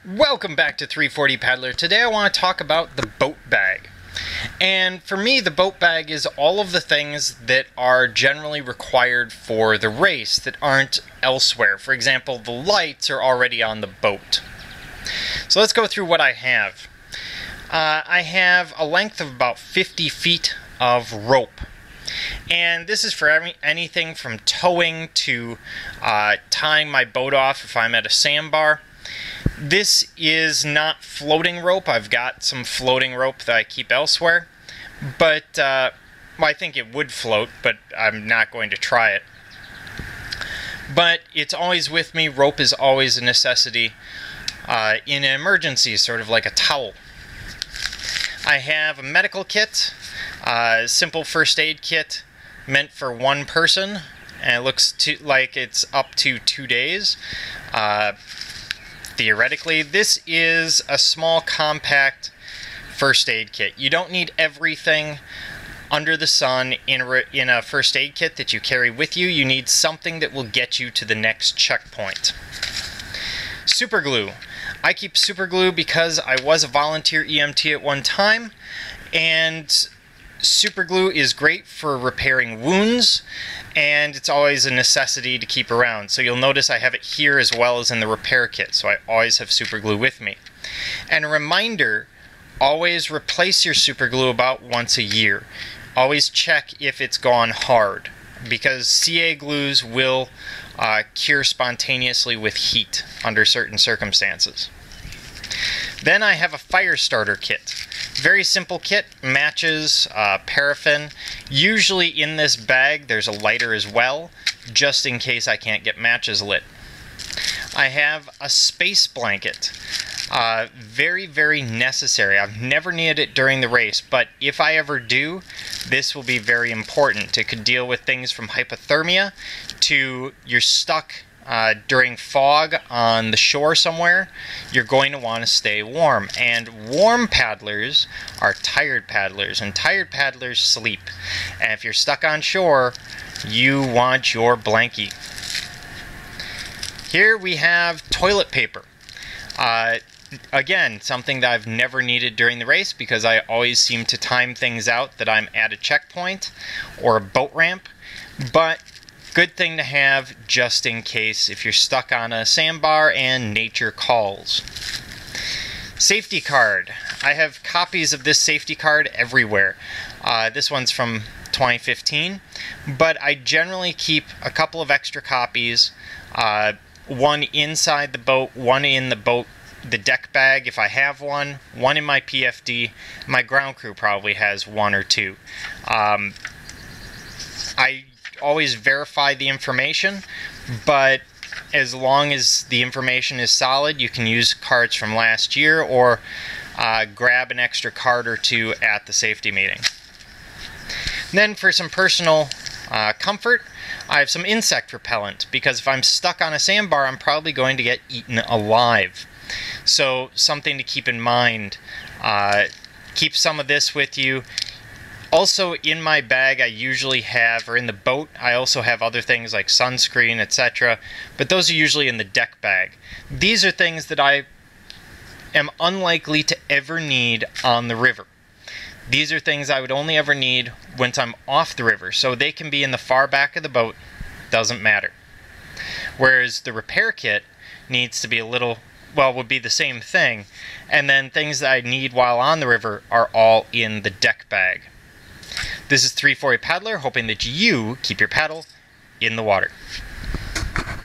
Welcome back to 340 Paddler. Today I want to talk about the boat bag. And for me, the boat bag is all of the things that are generally required for the race that aren't elsewhere. For example, the lights are already on the boat. So let's go through what I have. I have a length of about 50 feet of rope. And this is for anything from towing to tying my boat off if I'm at a sandbar. This is not floating rope. I've got some floating rope that I keep elsewhere. But, well, I think it would float, but I'm not going to try it. But it's always with me. Rope is always a necessity in an emergency, sort of like a towel. I have a medical kit, a simple first aid kit meant for one person, and it looks like it's up to 2 days. Theoretically, this is a small, compact first aid kit. You don't need everything under the sun in a first aid kit that you carry with you. You need something that will get you to the next checkpoint. Super glue. I keep super glue because I was a volunteer EMT at one time, and super glue is great for repairing wounds, and it's always a necessity to keep around. So you'll notice I have it here as well as in the repair kit, so I always have super glue with me. And a reminder, always replace your super glue about once a year. Always check if it's gone hard, because CA glues will cure spontaneously with heat under certain circumstances. Then I have a fire starter kit. Very simple kit, matches, paraffin. Usually in this bag there's a lighter as well, just in case I can't get matches lit. I have a space blanket. Very, very necessary. I've never needed it during the race, but if I ever do, this will be very important. It could deal with things from hypothermia to you're stuck during fog on the shore somewhere. You're going to want to stay warm. And warm paddlers are tired paddlers, and tired paddlers sleep. And if you're stuck on shore, you want your blankie. Here we have toilet paper. Again, something that I've never needed during the race because I always seem to time things out that I'm at a checkpoint or a boat ramp. But good thing to have just in case if you're stuck on a sandbar and nature calls. Safety card. I have copies of this safety card everywhere. This one's from 2015, but I generally keep a couple of extra copies. One inside the boat, one in the deck bag if I have one in my PFD. My ground crew probably has one or two. I always verify the information, but as long as the information is solid, you can use cards from last year or grab an extra card or two at the safety meeting. And then for some personal comfort, I have some insect repellent, because if I'm stuck on a sandbar, I'm probably going to get eaten alive. So something to keep in mind. Keep some of this with you. Also in my bag I usually have, or in the boat, I also have other things like sunscreen, etc. But those are usually in the deck bag. These are things that I am unlikely to ever need on the river. These are things I would only ever need once I'm off the river, so they can be in the far back of the boat, doesn't matter. Whereas the repair kit needs to be a little, well, would be the same thing, and then things that I need while on the river are all in the deck bag. This is 340 Paddler, hoping that you keep your paddle in the water.